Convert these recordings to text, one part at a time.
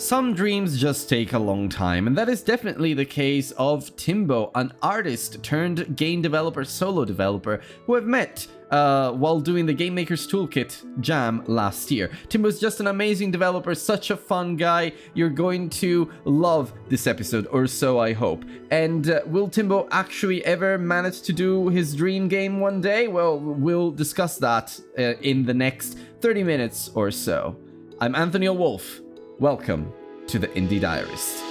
Some dreams just take a long time, and that is definitely the case of Timbo, an artist turned game developer, solo developer, who I've met while doing the Game Maker's Toolkit Jam last year. Timbo's just an amazing developer, such a fun guy. You're going to love this episode, or so I hope. And will Timbo actually ever manage to do his dream game one day? Well, we'll discuss that in the next 30 minutes or so. I'm Anthony Wolf. Welcome to the Indie Diarist.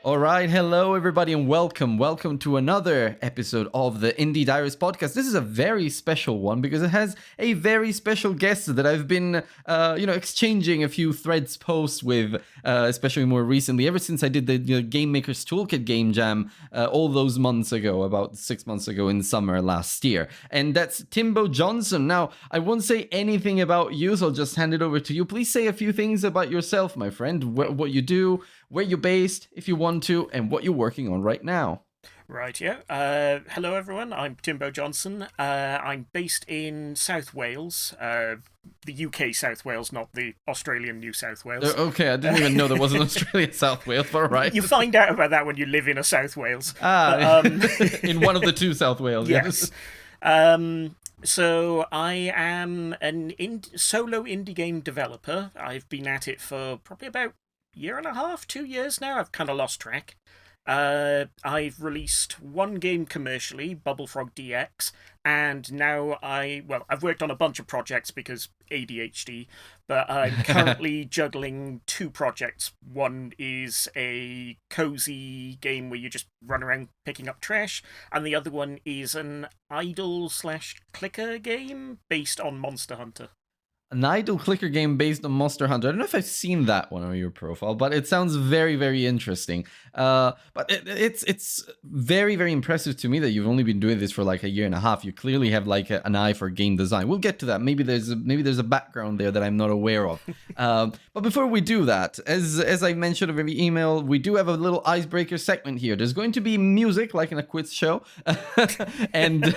All right, hello everybody and welcome to another episode of the Indie Diarist podcast. This is a very special one because it has a very special guest that I've been, exchanging a few threads posts with, especially more recently, ever since I did the Game Maker's Toolkit Game Jam all those months ago, about 6 months ago in summer last year. And that's Timbo Johnson. Now, I won't say anything about you, so I'll just hand it over to you. Please say a few things about yourself, my friend, what you do, where you're based, if you want to, and what you're working on right now. Right, yeah. Hello, everyone. I'm Timbo Johnson. I'm based in South Wales, the UK South Wales, not the Australian New South Wales. Okay, I didn't even know there was an Australian South Wales, but all right. You find out about that when you live in a South Wales. In one of the two South Wales, yes. So I am an solo indie game developer. I've been at it for probably about year and a half, 2 years now. I've kind of lost track. I've released one game commercially, Bubblefrog DX, and now I've worked on a bunch of projects because ADHD, but I'm currently juggling two projects. One is a cozy game where you just run around picking up trash, and the other one is an idle/clicker game based on Monster Hunter. An idle clicker game based on Monster Hunter. I don't know if I've seen that one on your profile, but it sounds very, very interesting. But it's very, very impressive to me that you've only been doing this for like a year and a half. You clearly have like an eye for game design. We'll get to that. Maybe there's a background there that I'm not aware of. But before we do that, as I mentioned in the email, we do have a little icebreaker segment here. There's going to be music like in a quiz show, and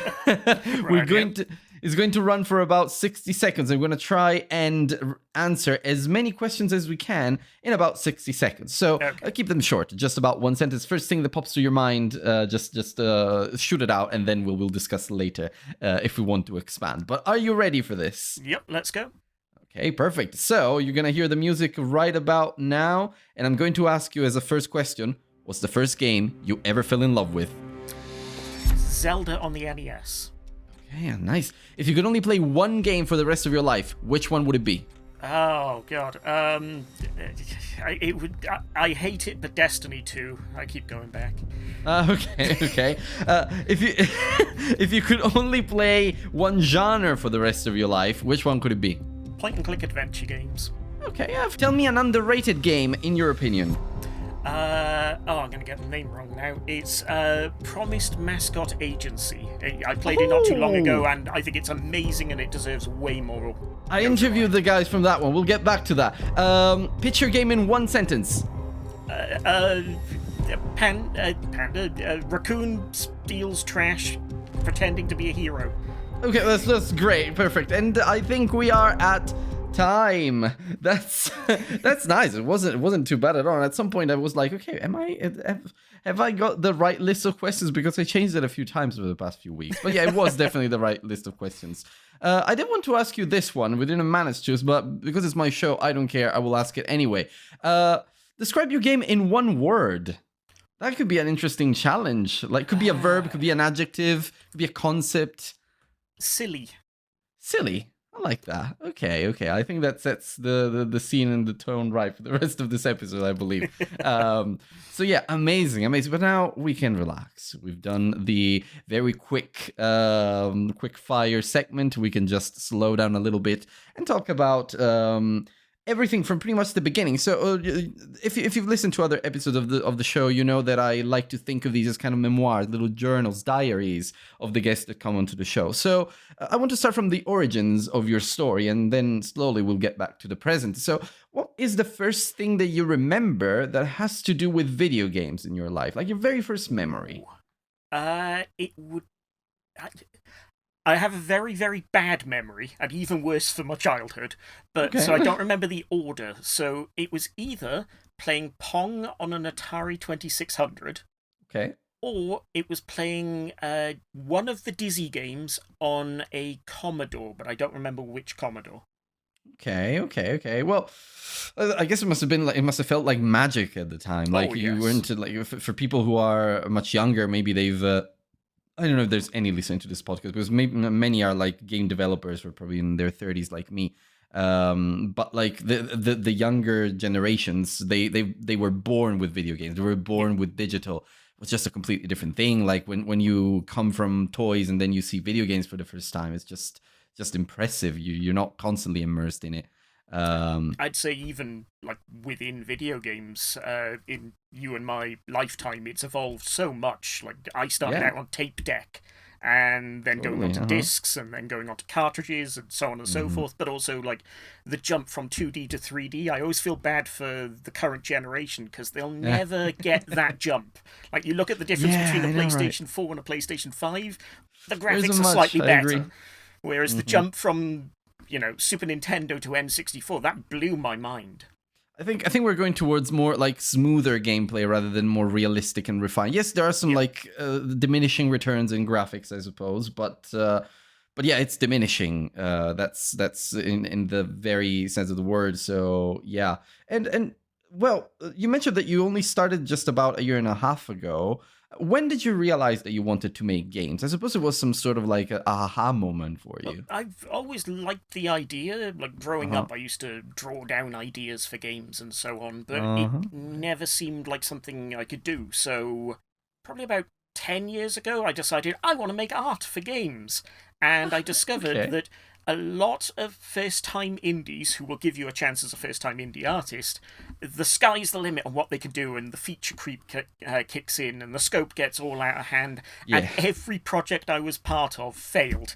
we're going to. It's going to run for about 60 seconds. I'm going to try and answer as many questions as we can in about 60 seconds. So I'll keep them short, just about one sentence. First thing that pops to your mind, just shoot it out, and then we'll discuss later if we want to expand. But are you ready for this? Yep, let's go. Okay, perfect. So you're going to hear the music right about now, and I'm going to ask you as a first question, what's the first game you ever fell in love with? Zelda on the NES. Yeah, nice. If you could only play one game for the rest of your life, which one would it be? Oh God, I hate it, but Destiny 2. I keep going back. Okay. If you could only play one genre for the rest of your life, which one could it be? Point-and-click adventure games. Okay, tell me an underrated game in your opinion. I'm going to get the name wrong now. It's Promised Mascot Agency. I played it not too long ago, and I think it's amazing, and it deserves way more. I interviewed the guys from that one. We'll get back to that. Pitch your game in one sentence. Raccoon steals trash, pretending to be a hero. Okay, that's great, perfect. And I think we are at time. That's nice. It wasn't too bad at all. And at some point I was like, okay, have I got the right list of questions, because I changed it a few times over the past few weeks. But yeah, it was definitely the right list of questions. I did want to ask you this one. We didn't manage to, but because it's my show, I don't care. I will ask it anyway. Describe your game in one word. That could be an interesting challenge. Like, could be a verb, could be an adjective, could be a concept. Silly. I like that. Okay. I think that sets the scene and the tone right for the rest of this episode, I believe. So yeah, amazing. But now we can relax. We've done the very quick fire segment. We can just slow down a little bit and talk about everything from pretty much the beginning. So if you've listened to other episodes of the show, you know that I like to think of these as kind of memoirs, little journals, diaries of the guests that come onto the show. So I want to start from the origins of your story, and then slowly we'll get back to the present. So what is the first thing that you remember that has to do with video games in your life? Like your very first memory? It would... I have a very, very bad memory, and even worse for my childhood. But Okay. so I don't remember the order. So it was either playing Pong on an Atari 2600, Okay. or it was playing one of the Dizzy games on a Commodore, but I don't remember which Commodore. Okay. Well, I guess it must have been like it must have felt like magic at the time. Oh Like you were yes. into like for people who are much younger, maybe they've. I don't know if there's any listening to this podcast because maybe many are like game developers who are probably in their 30s like me. But like the younger generations, they were born with video games. They were Yeah. born with digital. It's just a completely different thing. Like when you come from toys and then you see video games for the first time, it's just impressive. You're not constantly immersed in it. Um, I'd say even like within video games, in you and my lifetime, it's evolved so much. Like I started yeah, out on tape deck, and then going on totally. to Uh huh. discs, and then going on to cartridges, and so on and so Hmm. forth. But also like the jump from 2D to 3D. I always feel bad for the current generation because they'll Yeah. never get that jump. Like you look at the difference Yeah, between a I know, right? PlayStation 4 and a PlayStation 5, the There graphics isn't are much. slightly I agree. better. Whereas the Hmm. jump from Super Nintendo to N64, that blew my mind. I think we're going towards more like smoother gameplay rather than more realistic and refined. Yes, there are some Yeah. like diminishing returns in graphics, I suppose, but yeah, it's diminishing. That's in the very sense of the word. So yeah, and well, you mentioned that you only started just about a year and a half ago. When did you realize that you wanted to make games? I suppose it was some sort of like a aha moment for Well, you. I've always liked the idea. Like Uh growing huh. up, I used to draw down ideas for games and so on, but Uh it huh. never seemed like something I could do. So, probably about 10 years ago, I decided I want to make art for games. And I discovered Okay. that a lot of first time indies who will give you a chance as a first time indie artist, the sky's the limit on what they can do, and the feature creep kicks in, and the scope gets all out of hand. And Yeah. every project I was part of failed.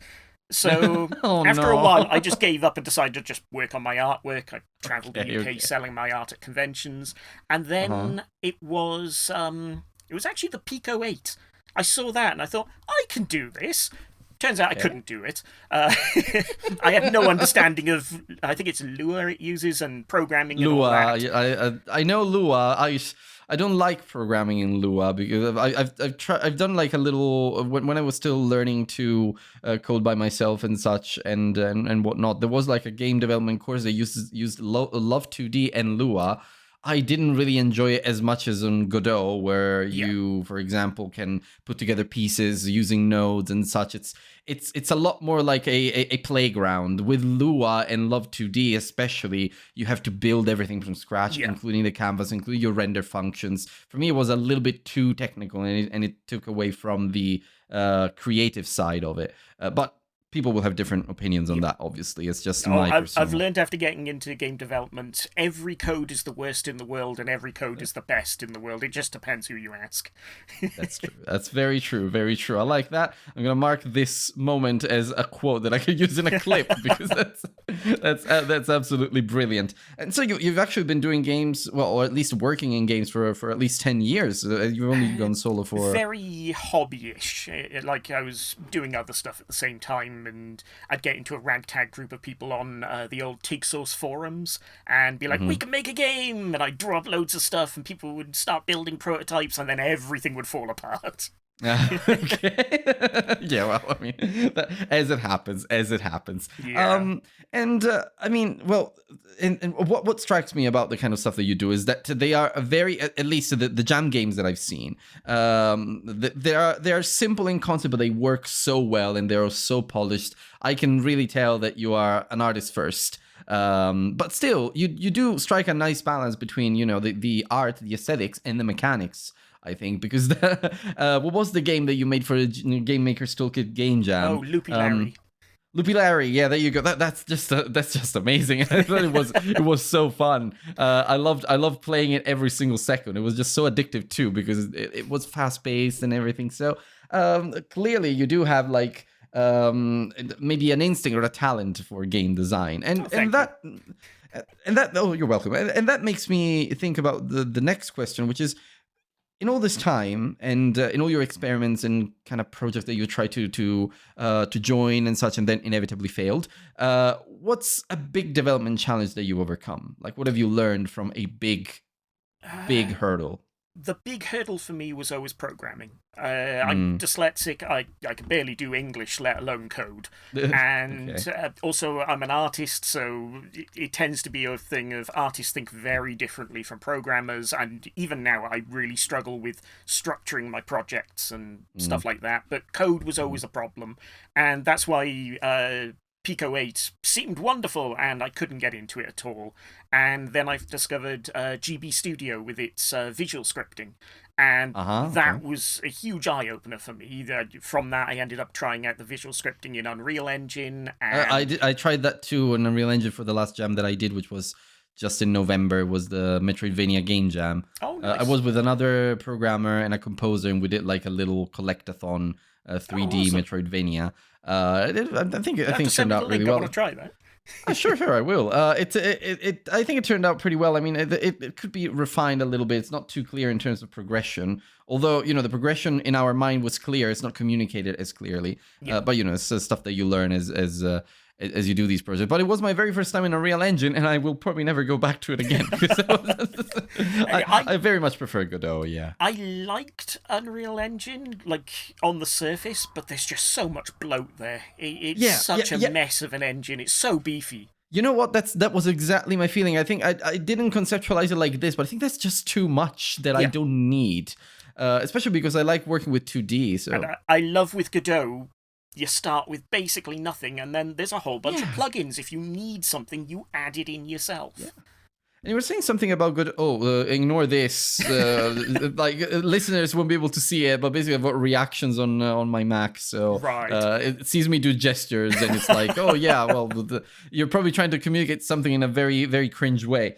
So Oh after a while, I no. just gave up and decided to just work on my artwork. I travelled the Okay, UK okay. selling my art at conventions, and Uh-huh. then it was actually the Pico 8. I saw that and I thought I can do this. Turns out I Okay. couldn't do it. Uh, I had no understanding of. I think it's Lua it uses and programming and all Lua, that. yeah, I know Lua. I don't like programming in Lua because I've done like a little when I was still learning to code by myself and such and whatnot. There was like a game development course that used Love 2D and Lua. I didn't really enjoy it as much as on Godot, where Yeah, you, for example, can put together pieces using nodes and such. It's a lot more like a playground. With Lua and Love 2D especially, you have to build everything from scratch, yeah. including the canvas, including your render functions. For me, it was a little bit too technical, and it took away from the creative side of it. But people will have different opinions on Yeah. that. Obviously, it's just Oh, my I've personal. learned after getting into game development, every code is the worst in the world and every code is the best in the world. It just depends who you ask. That's true. That's very true. Very true. I like that. I'm gonna mark this moment as a quote that I could use in a clip because that's absolutely brilliant. And so you've actually been doing games, well, or at least working in games for at least 10 years. You've only gone solo for. Very hobbyish. Like I was doing other stuff at the same time, and I'd get into a ragtag group of people on the old TIG Source forums and be like, "We Mhm. can make a game!" And I'd draw up loads of stuff, and people would start building prototypes, and then everything would fall apart. Okay. Yeah, well, I mean, as it happens, as it happens. Yeah. And I mean, well, and what strikes me about the kind of stuff that you do is that they are a very, at least the jam games that I've seen, they are simple in concept, but they work so well and they're so polished. I can really tell that you are an artist first. But still, you do strike a nice balance between the art, the aesthetics, and the mechanics. I think because what was the game that you made for the Game Maker's Toolkit Game Oh, Jam? Loopy Larry. Loopy Larry, yeah, there you go. That's just amazing. I thought it was so fun. I loved playing it every single second. It was just so addictive too because it was fast paced and everything. So clearly you do have like maybe an instinct or a talent for game design, Oh, and thank you. that oh, you're welcome. And that makes me think about the next question, which is in all this time and in all your experiments and kind of projects that you try to join and such, and then inevitably failed, what's a big development challenge that you overcome? Like, what have you learned from a big Uh, hurdle? the big hurdle for me was always programming. I'm Mm. dyslexic. I can barely do English, let alone code. And Okay. also, I'm an artist, so it tends to be a thing of artists think very differently from programmers. And even now, I really struggle with structuring my projects and Mm. stuff like that. But code was Mm. always a problem. And that's why Pico 8 seemed wonderful, and I couldn't get into it at all. And then I've discovered GB Studio with its visual scripting, and Okay. that was a huge eye opener for me. From that, I ended up trying out the visual scripting in Unreal Engine, and I tried that too on Unreal Engine for the last jam that I did, which was just in November. Was the Metroidvania game jam. oh, I nice. was with another programmer and a composer, and we did like a little collectathon, Oh, 3D awesome. Metroidvania. I You have think to it send turned me the out really link. I want to well. try that. Sure, I will. I think it turned out pretty well. I mean, it could be refined a little bit. It's not too clear in terms of progression. Although, the progression in our mind was clear. It's not communicated as clearly. Yeah. But it's stuff that you learn as you do these projects. But it was my very first time in a Real Engine, and I will probably never go back to it again because I I very much prefer Godot. Yeah. I liked Unreal Engine, like on the surface, but there's just so much bloat there. It's such a Yeah. mess of an engine. It's so beefy. You know what? That was exactly my feeling. I think I didn't conceptualize it like this, but I think that's just too much that I Yeah. don't need. Especially because I like working with 2D. And So I love with Godot, you start with basically nothing, and then there's a whole bunch of yeah, plugins. If you need something, you add it in yourself. and you were saying something about good. Oh, ignore this. Listeners won't be able to see it, but basically I've got reactions on my Mac, so Right. it sees me do gestures, and it's like, oh yeah, well, you're probably trying to communicate something in a very very cringe way.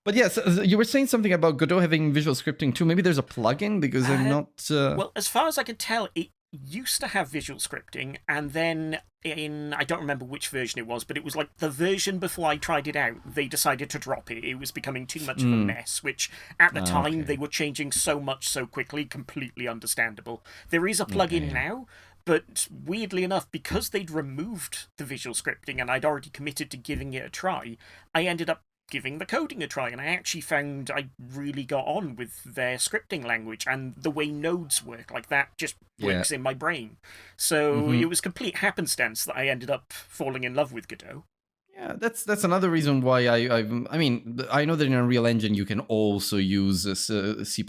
But yes, you were saying something about Godot having visual scripting too. Maybe there's a plugin because I'm Uh, not. well, as far as I can tell, it used to have visual scripting, and then I don't remember which version it was, but it was like the version before I tried it out, they decided to drop it. It was becoming too much of a mess, which at the time they Okay. were changing so much so quickly, completely understandable. There is a Okay. plugin Yeah. now, but weirdly enough, because they'd removed the visual scripting and I'd already committed to giving it a try, I ended up giving the coding a try, and I actually found I really got on with their scripting language and the way nodes work. Like that just Yeah. works in my brain. So Hmm. it was complete happenstance that I ended up falling in love with Godot. Yeah, that's another reason why I mean I know that in Unreal Engine you can also use C++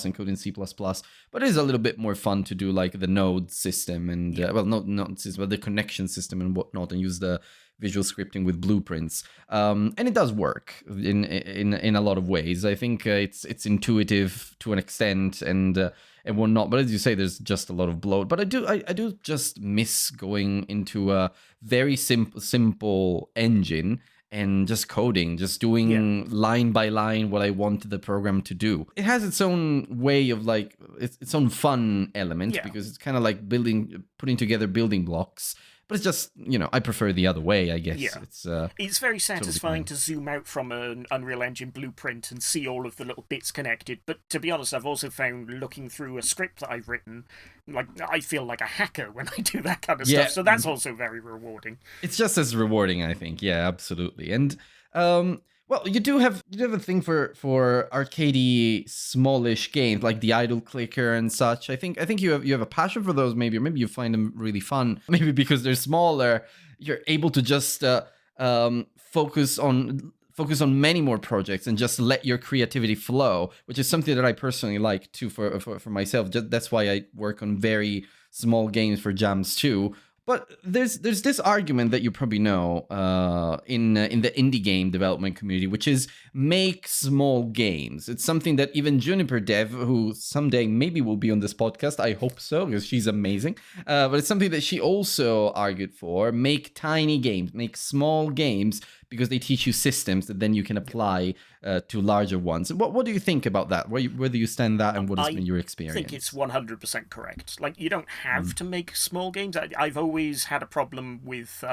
and code in C++, but it is a little bit more fun to do like the node system and Yeah. well not system but the connection system and whatnot, and use the visual scripting with blueprints. And it does work in a lot of ways. I think it's intuitive to an extent and whatnot. But as you say, there's just a lot of bloat. But I do just miss going into a very simple engine and just coding, just Yeah. doing line by line what I want the program to do. It has its own way of like its own fun element Yeah. because it's kind of like putting together building blocks. But it's just, I prefer the other way, I guess. Yeah. It's It's very totally satisfying fine. to zoom out from an Unreal Engine blueprint and see all of the little bits connected. But to be honest, I've also found looking through a script that I've written, like I feel like a hacker when I do that kind of Yeah, stuff. So that's also very rewarding. it's just as rewarding, I think. Yeah, absolutely. And well, you do have a thing for arcadey smallish games like the idle clicker and such. I think you have a passion for those, maybe, or maybe you find them really fun. Maybe because they're smaller, you're able to just focus on many more projects and just let your creativity flow, which is something that I personally like too for myself. That's why I work on very small games for jams too. But there's this argument that you probably know in the indie game development community, which is make small games. It's something that even Juniper Dev, who someday maybe will be on this podcast, I hope so, because she's amazing. But it's something that she also argued for: make tiny games, make small games, because they teach you systems that then you can apply to larger ones. What do you think about that? Where do you stand that, and what has been I your think it's experience? 100% correct. Like, you don't have to make small games. I've always had a problem with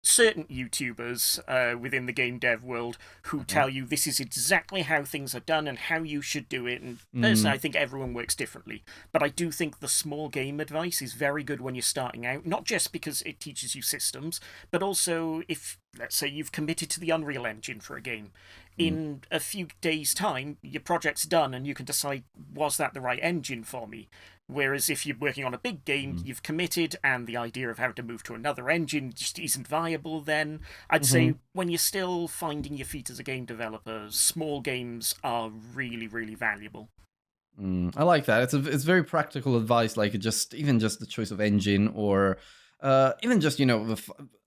certain YouTubers within the game dev world who tell you this is exactly how things are done and how you should do it. And personally, I think everyone works differently. But I do think the small game advice is very good when you're starting out, not just because it teaches you systems, but also if, let's say, you've committed to the Unreal Engine for a game. In a few days' time, your project's done and you can decide, was that the right engine for me? Whereas if you're working on a big game, you've committed, and the idea of having to move to another engine just isn't viable, then I'd say when you're still finding your feet as a game developer, small games are really, really valuable. I like that. It's very practical advice, like even just the choice of engine, or even just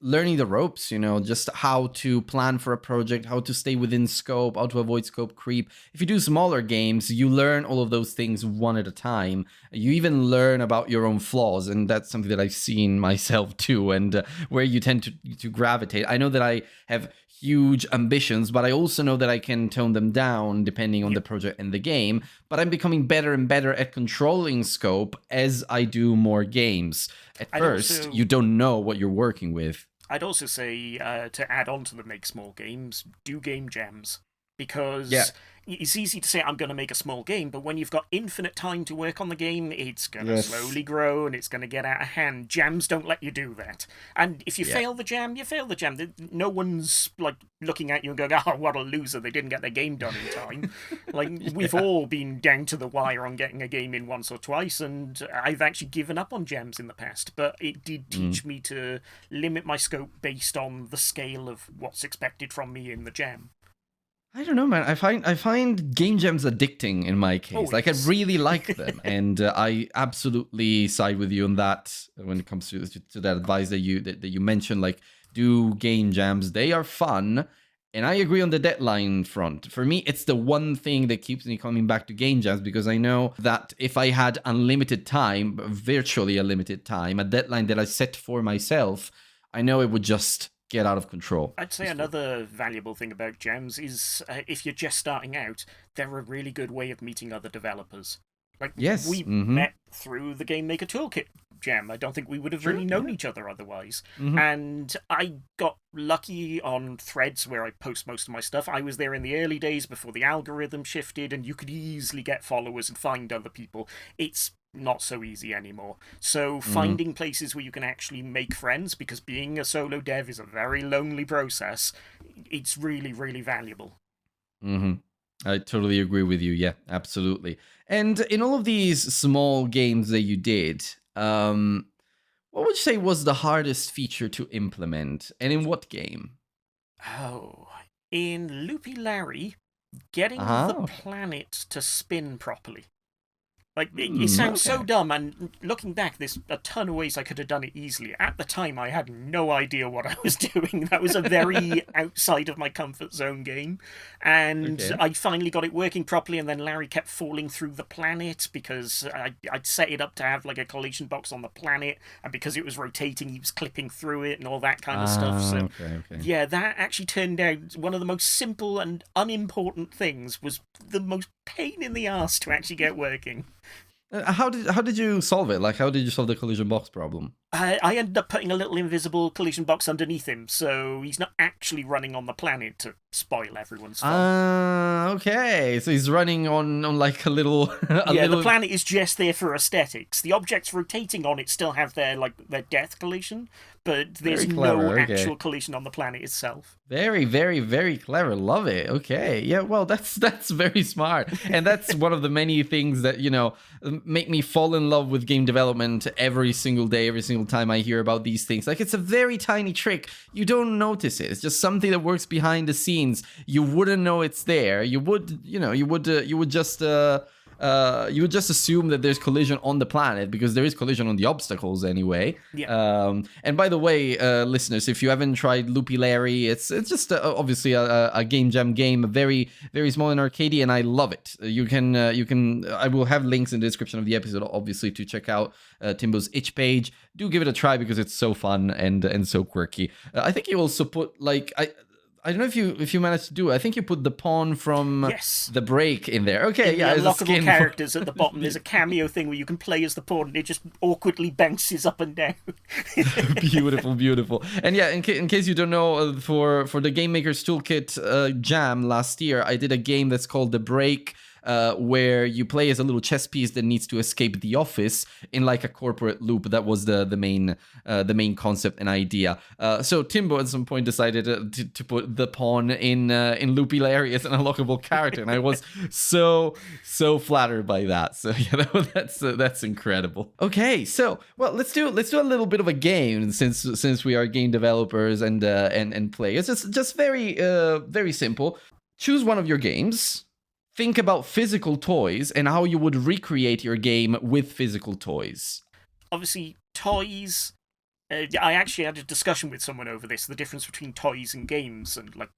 learning the ropes. Just how to plan for a project, how to stay within scope, how to avoid scope creep. If you do smaller games, you learn all of those things one at a time. You even learn about your own flaws, and that's something that I've seen myself too, and where you tend to gravitate. I know that I have huge ambitions, but I also know that I can tone them down depending on the project and the game. But I'm becoming better and better at controlling scope as I do more games. At first, you don't know what you're working with. I'd also say, to add on to the make small games, do game jams. Because it's easy to say, I'm going to make a small game, but when you've got infinite time to work on the game, it's going to slowly grow and it's going to get out of hand. Jams don't let you do that. And if you fail the jam, you fail the jam. No one's like looking at you and going, oh, what a loser, they didn't get their game done in time. We've all been down to the wire on getting a game in once or twice, and I've actually given up on jams in the past, but it did teach me to limit my scope based on the scale of what's expected from me in the jam. I don't know, man. I find game jams addicting in my case. I really like them, and I absolutely side with you on that when it comes to that advice that you mentioned. Like, do game jams; they are fun, and I agree on the deadline front. For me, it's the one thing that keeps me coming back to game jams, because I know that if I had unlimited time, virtually unlimited time, a deadline that I set for myself, I know it would just get out of control. I'd say another valuable thing about jams is if you're just starting out, they're a really good way of meeting other developers. We met through the Game Maker Toolkit jam. I don't think we would have really known each other otherwise. And I got lucky on threads where I post most of my stuff. I was there in the early days before the algorithm shifted, and you could easily get followers and find other people. It's not so easy anymore. So finding places where you can actually make friends, because being a solo dev is a very lonely process, it's really, really valuable. I totally agree with you. Yeah, absolutely. And in all of these small games that you did, what would you say was the hardest feature to implement, and in what game? Oh, in Loopy Larry, getting the planet to spin properly. It sounds so dumb, and looking back, there's a ton of ways I could have done it easily. At the time, I had no idea what I was doing. That was a very outside of my comfort zone game. And I finally got it working properly, and then Larry kept falling through the planet because I'd set it up to have like a collision box on the planet, and because it was rotating, he was clipping through it and all that kind of stuff. So, yeah, that actually turned out one of the most simple and unimportant things was the most pain in the ass to actually get working. How did you solve it? Like, how did you solve the collision box problem? I ended up putting a little invisible collision box underneath him, so he's not actually running on the planet to spoil everyone's fun. Okay. So he's running on like a little... the planet is just there for aesthetics. The objects rotating on it still have their death collision, but there's no actual collision on the planet itself. Very, very, very clever. Love it. Okay. Yeah, well, that's very smart. And that's one of the many things that, make me fall in love with game development every single day, every single time I hear about these things. Like, it's a very tiny trick. You don't notice it. It's just something that works behind the scenes. You wouldn't know it's there. You would just assume that there's collision on the planet because there is collision on the obstacles anyway. Yeah. And by the way, listeners, if you haven't tried Loopy Larry, it's just obviously a game jam game, very, very small and arcadey, and I love it. You can I will have links in the description of the episode, obviously, to check out Timbo's itch page. Do give it a try because it's so fun and so quirky. I think you also put I don't know if you managed to do it. I think you put the pawn from Yes. the break in there. Okay, In the yeah, as a unlockable skin characters at the bottom, there's a cameo thing where you can play as the pawn, and it just awkwardly bounces up and down. Beautiful, beautiful. And yeah, in case you don't know, for the Game Maker's Toolkit Jam last year, I did a game that's called The Break, where you play as a little chess piece that needs to escape the office in like a corporate loop. That was the main concept and idea. So Timbo at some point decided to put the pawn in Loopy Larry as an unlockable character, and I was so flattered by that. So yeah, that's incredible. Okay, so well, let's do a little bit of a game since we are game developers and players. It's just very simple. Choose one of your games. Think about physical toys and how you would recreate your game with physical toys. Obviously, toys. I actually had a discussion with someone over this, the difference between toys and games, and like,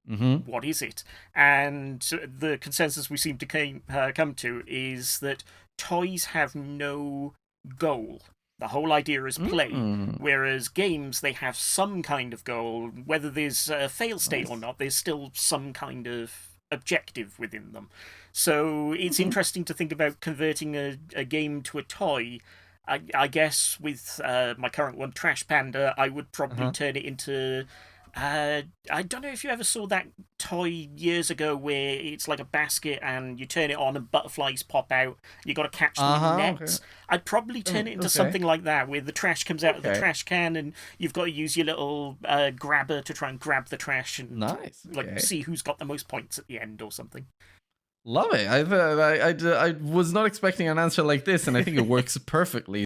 what is it? And the consensus we seem to come to is that toys have no goal. The whole idea is play, whereas games, they have some kind of goal. Whether there's a fail state or not, there's still some kind of objective within them. So it's interesting to think about converting a game to a toy. I guess with my current one, Trash Panda, I would probably turn it into... I don't know if you ever saw that toy years ago where it's like a basket and you turn it on and butterflies pop out. You got to catch them in nets. Okay. I'd probably turn it into something like that, where the trash comes out of the trash can and you've got to use your little grabber to try and grab the trash and like see who's got the most points at the end or something. Love it. I was not expecting an answer like this, and I think it works perfectly.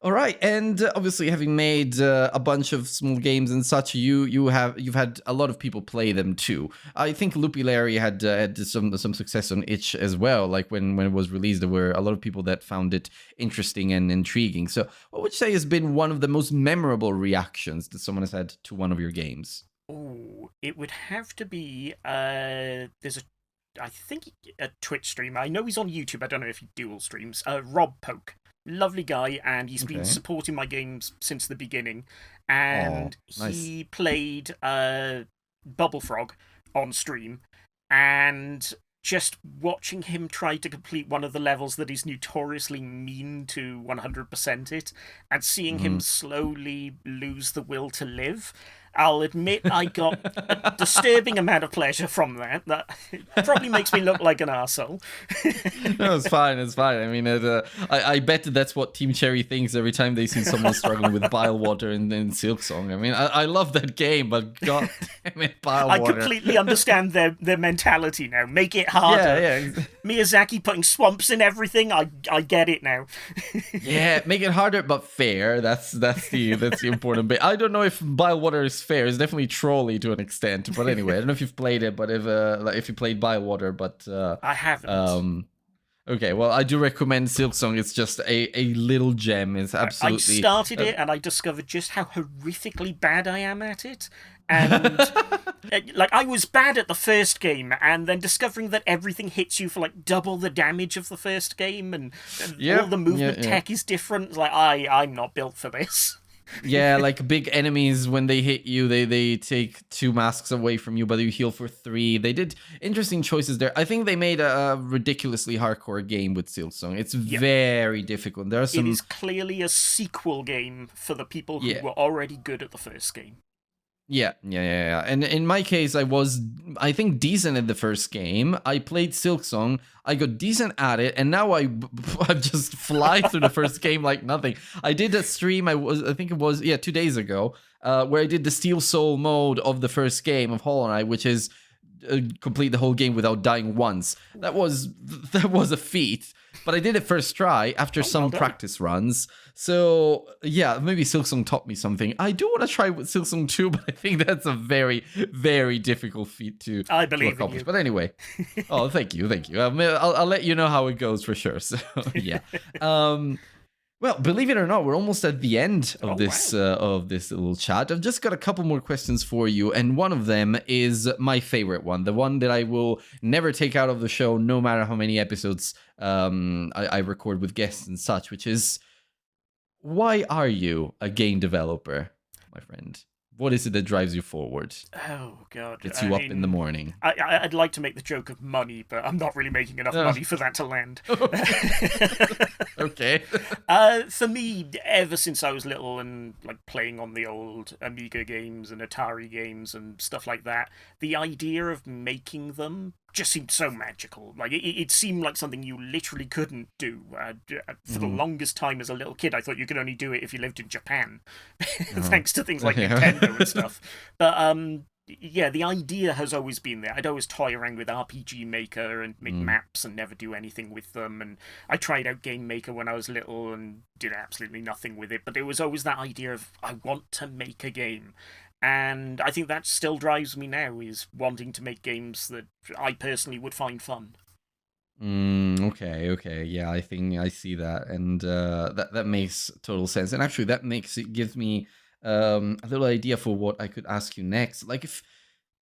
All right, and obviously, having made a bunch of small games and such, you've had a lot of people play them too. I think Loopy Larry had some success on itch as well. Like when it was released, there were a lot of people that found it interesting and intriguing. So, what would you say has been one of the most memorable reactions that someone has had to one of your games? Oh, it would have to be I think a Twitch streamer. I know he's on YouTube. I don't know if he dual streams. Rob Poke. Lovely guy, and he's been supporting my games since the beginning. And he played Bubble Frog on stream, and just watching him try to complete one of the levels that is notoriously mean to 100% it, and seeing him slowly lose the will to live, I'll admit I got a disturbing amount of pleasure from that. That probably makes me look like an arsehole. No, it's fine. It's fine. I mean, I bet that's what Team Cherry thinks every time they see someone struggling with Bile Water in Silksong. I mean, I love that game, but god damn it, Bile Water. I completely understand their mentality now. Make it harder. Yeah. Miyazaki putting swamps in everything. I get it now. Yeah, make it harder but fair. That's the important bit. I don't know if Bile Water is fair. It's definitely trolly to an extent, but anyway, I don't know if you've played it, but if you played Bile Water, but I haven't. Okay, well, I do recommend Silksong. It's just a little gem. It's absolutely. I started it and I discovered just how horrifically bad I am at it. And like, I was bad at the first game, and then discovering that everything hits you for like double the damage of the first game, and all the movement tech is different. Like, I'm not built for this. Yeah, like big enemies, when they hit you, they take 2 masks away from you, but you heal for 3. They did interesting choices there. I think they made a ridiculously hardcore game with Silksong. It's very difficult. There are some. It is clearly a sequel game for the people who were already good at the first game. Yeah. And in my case, I think, decent at the first game. I played Silksong. I got decent at it, and now I just fly through the first game like nothing. I did a stream. I think it was 2 days ago, where I did the Steel Soul mode of the first game of Hollow Knight, which is complete the whole game without dying once. That was a feat. But I did it first try after some practice runs. So, yeah, maybe Silksong taught me something. I do want to try with Silksong 2, but I think that's a very, very difficult feat to accomplish. In you. But anyway. Oh, thank you. I'll let you know how it goes for sure. So, yeah. Well, believe it or not, we're almost at the end of this little chat. I've just got a couple more questions for you, and one of them is my favorite one, the one that I will never take out of the show, no matter how many episodes I record with guests and such, which is, why are you a game developer, my friend? What is it that drives you forward? Oh God! Gets I you up in the mean, morning? I'd like to make the joke of money, but I'm not really making enough Uh, money for that to land. okay. For me, ever since I was little and like playing on the old Amiga games and Atari games and stuff like that, the idea of making them just seemed so magical. Like it seemed like something you literally couldn't do. For the Mhm. longest time as a little kid, I thought you could only do it if you lived in Japan, Oh. thanks to things like Yeah. Nintendo and stuff. But yeah, the idea has always been there. I'd always toy around with RPG Maker and make Mm. maps and never do anything with them. And I tried out Game Maker when I was little and did absolutely nothing with it. But there was always that idea of I want to make a game. And I think that still drives me now, is wanting to make games that I personally would find fun. Okay, okay. Yeah, I think I see that, and that makes total sense. And actually, that makes it gives me a little idea for what I could ask you next. Like, if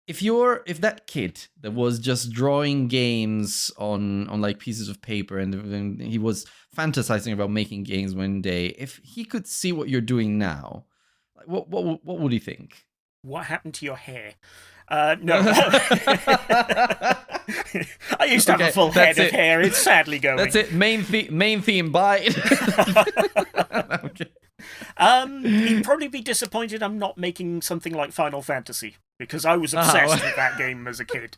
that kid that was just drawing games on like pieces of paper, and then he was fantasizing about making games one day, if he could see what you're doing now, like, what would he think? What happened to your hair? No. I used to have a Okay, full head that's of it. hair. It's sadly That's going. it. Main theme. Bye. Okay. He'd probably be disappointed I'm not making something like Final Fantasy because I was obsessed Oh. with that game as a kid.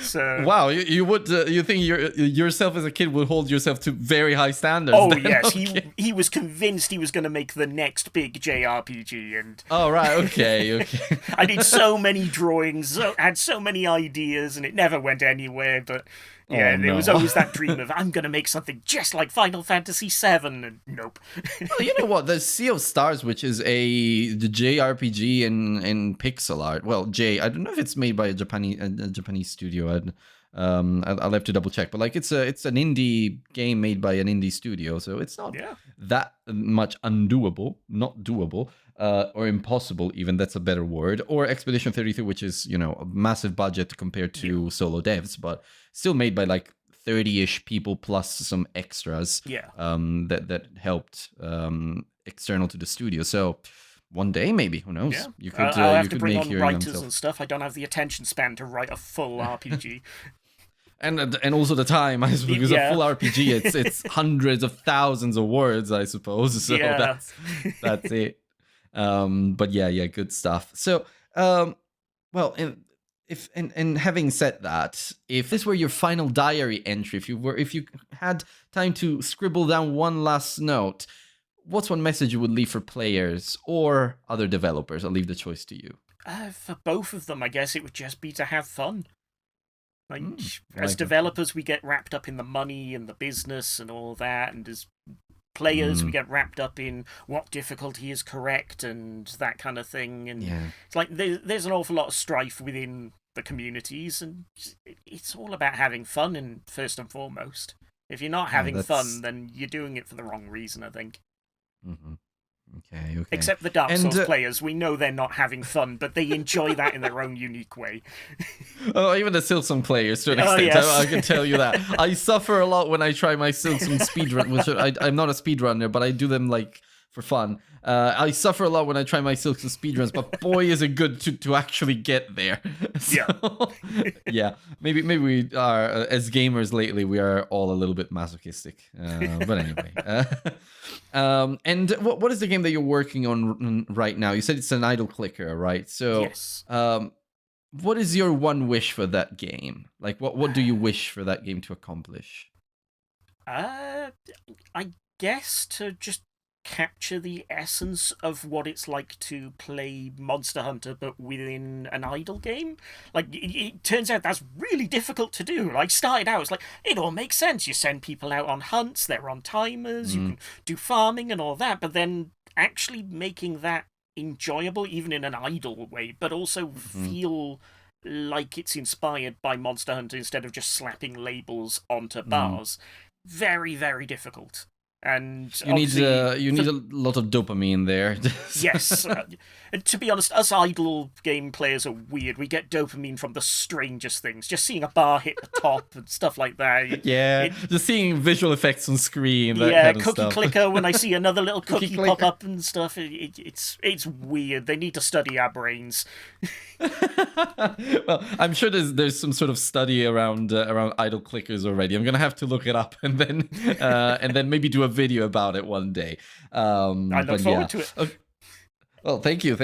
So, Wow, you would you think yourself as a kid would hold yourself to very high standards? oh then? yes, Okay. he was convinced he was going to make the next big JRPG, and Oh right, okay, okay. I did so many drawings, had so many ideas, and it never went anywhere. But Oh yeah, there was no. always that dream of I'm going to make something just like Final Fantasy VII, and nope. Well, you know what? The Sea of Stars, which is the JRPG in pixel art. Well, I don't know if it's made by a Japanese studio. I'll have to double check. But like, it's an indie game made by an indie studio, so it's not Yeah, that much undoable, not doable, or impossible. Even that's a better word. Or Expedition 33, which is a massive budget compared yeah, to solo devs, but still made by like 30-ish people plus some extras yeah. that helped external to the studio. So one day, maybe, who knows? Yeah, You could I'll have you to could bring make on your young writers and self, stuff. I don't have the attention span to write a full RPG. and also the time, I suppose, because a Yeah, full RPG, it's hundreds of thousands of words, I suppose. So yeah. that's it. But yeah, good stuff. So well, and having said that, if this were your final diary entry, if you had time to scribble down one last note, what's one message you would leave for players or other developers? I'll leave the choice to you. For both of them, I guess it would just be to have fun. Like, I as like that. developers, we get wrapped up in the money and the business and all that, and as players, we Mm, get wrapped up in what difficulty is correct and that kind of thing. And yeah, it's like there's an awful lot of strife within the communities, and it's all about having fun, and first and foremost. If you're not yeah, having that's fun, then you're doing it for the wrong reason, I think. mhm. Okay, okay. Except the Dark And Souls players, we know they're not having fun, but they enjoy that in their own unique way. oh, even the Silksong players to an Oh, extent, yes. I can tell you that. I suffer a lot when I try my Silksong speedrun, which I'm not a speedrunner, but I do them like for fun. I suffer a lot when I try my Silksong speedruns, but boy, is it good to actually get there. Yeah. So, yeah, maybe we are, as gamers lately, we are all a little bit masochistic. But anyway. And what is the game that you're working on right now? You said it's an idle clicker, right? So, Yes. what is your one wish for that game? Like, what do you wish for that game to accomplish? Uh, I guess to just capture the essence of what it's like to play Monster Hunter, but within an idle game. Like, it turns out that's really difficult to do. Like, started out, it's like, it all makes sense. You send people out on hunts, they're on timers, you Mm, can do farming and all that, but then actually making that enjoyable, even in an idle way, but also mhm, feel like it's inspired by Monster Hunter instead of just slapping labels onto mm. bars. Very, very difficult. And You need obviously you need a lot of dopamine there. yes. And to be honest, us idle game players are weird. We get dopamine from the strangest things. Just seeing a bar hit the top and stuff like that. Yeah, just seeing visual effects on screen, that Yeah, kind of cookie stuff. clicker when I see another little cookie pop clicker. up and stuff. It's weird. They need to study our brains. Well, I'm sure there's some sort of study around idle clickers already. I'm gonna have to look it up and then maybe do a video about it one day. I look forward to it. Well, thank you.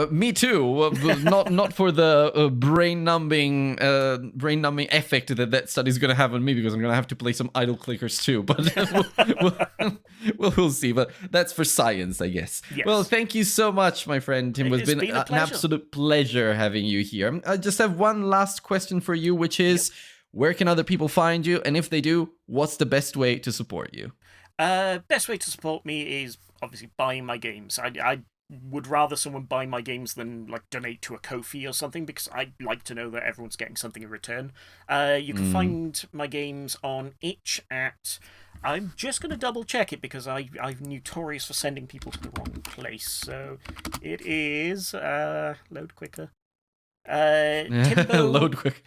Me too. Not for the brain-numbing effect that study's gonna have on me, because I'm gonna have to play some idle clickers too. But we'll see. But that's for science, I guess. Yes. Well, thank you so much, my friend Tim. It's been been a an pleasure. absolute pleasure having you here. I just have one last question for you, which is, where can other people find you? And if they do, what's the best way to support you? Best way to support me is obviously buying my games. I would rather someone buy my games than like donate to a Ko-fi or something, because I like to know that everyone's getting something in return. You can find my games on itch at... I'm just going to double check it because I'm notorious for sending people to the wrong place. So it is... load quicker. Timbo... Load quick.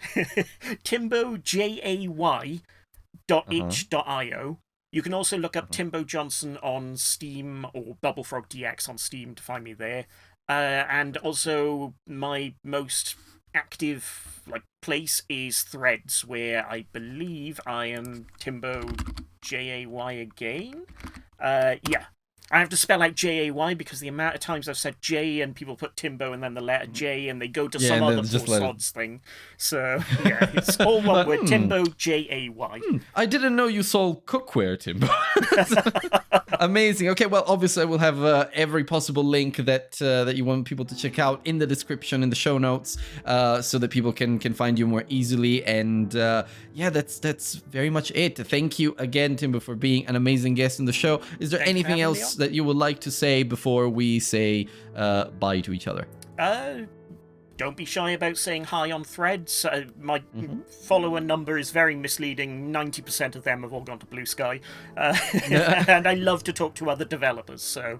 Timbo, Jay .itch.io. You can also look up Timbo Johnson on Steam, or Bubblefrog DX on Steam to find me there. And also my most active place is Threads, where I believe I am Timbo Jay again. Yeah. I have to spell out Jay because the amount of times I've said J and people put Timbo and then the letter J and they go to some other sods thing. So, yeah, it's all one word. Timbo Jay. I didn't know you sold cookware, Timbo. Amazing. Okay, well, obviously I will have every possible link that you want people to check out in the description, in the show notes, so that people can find you more easily. And yeah, that's very much it. Thank you again, Timbo, for being an amazing guest in the show. Is there anything else that you would like to say before we say bye to each other? Don't be shy about saying hi on Threads. My follower number is very misleading. 90% of them have all gone to Blue Sky. And I love to talk to other developers, so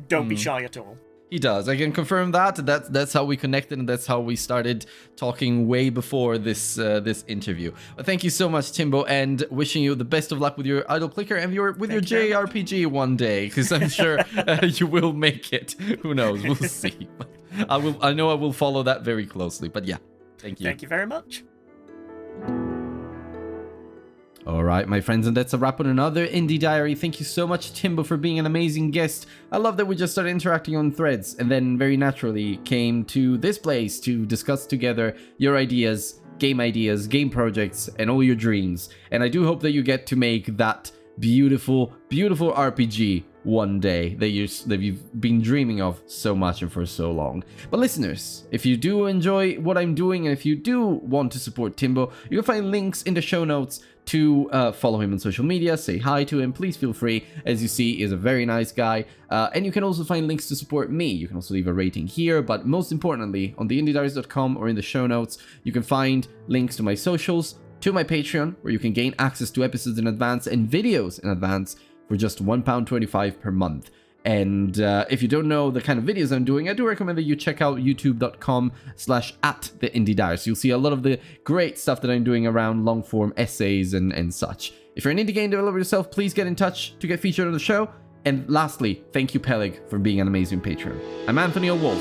don't be shy at all. He does. I can confirm that. That's how we connected, and that's how we started talking way before this interview. But thank you so much, Timbo, and wishing you the best of luck with your idle clicker and your JRPG one day, because I'm sure you will make it. Who knows? We'll see. But I know I will follow that very closely. But yeah, thank you. Thank you very much. All right, my friends, and that's a wrap on another Indie Diary. Thank you so much, Timbo, for being an amazing guest. I love that we just started interacting on Threads and then very naturally came to this place to discuss together your ideas, game projects, and all your dreams. And I do hope that you get to make that beautiful, beautiful RPG one day that you've been dreaming of so much and for so long. But listeners, if you do enjoy what I'm doing and if you do want to support Timbo, you can find links in the show notes to follow him on social media, say hi to him, please feel free. As you see, he's a very nice guy. And you can also find links to support me. You can also leave a rating here, but most importantly, on theindiediaries.com or in the show notes, you can find links to my socials, to my Patreon, where you can gain access to episodes in advance and videos in advance for just £1.25 per month. And if you don't know the kind of videos I'm doing, I do recommend that you check out youtube.com/@theindiediaries. You'll see a lot of the great stuff that I'm doing around long-form essays and such. If you're an indie game developer yourself, please get in touch to get featured on the show. And lastly, thank you, Peleg, for being an amazing patron. I'm Anthony O'Wolf,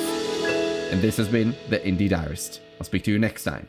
and this has been The Indie Diarist. I'll speak to you next time.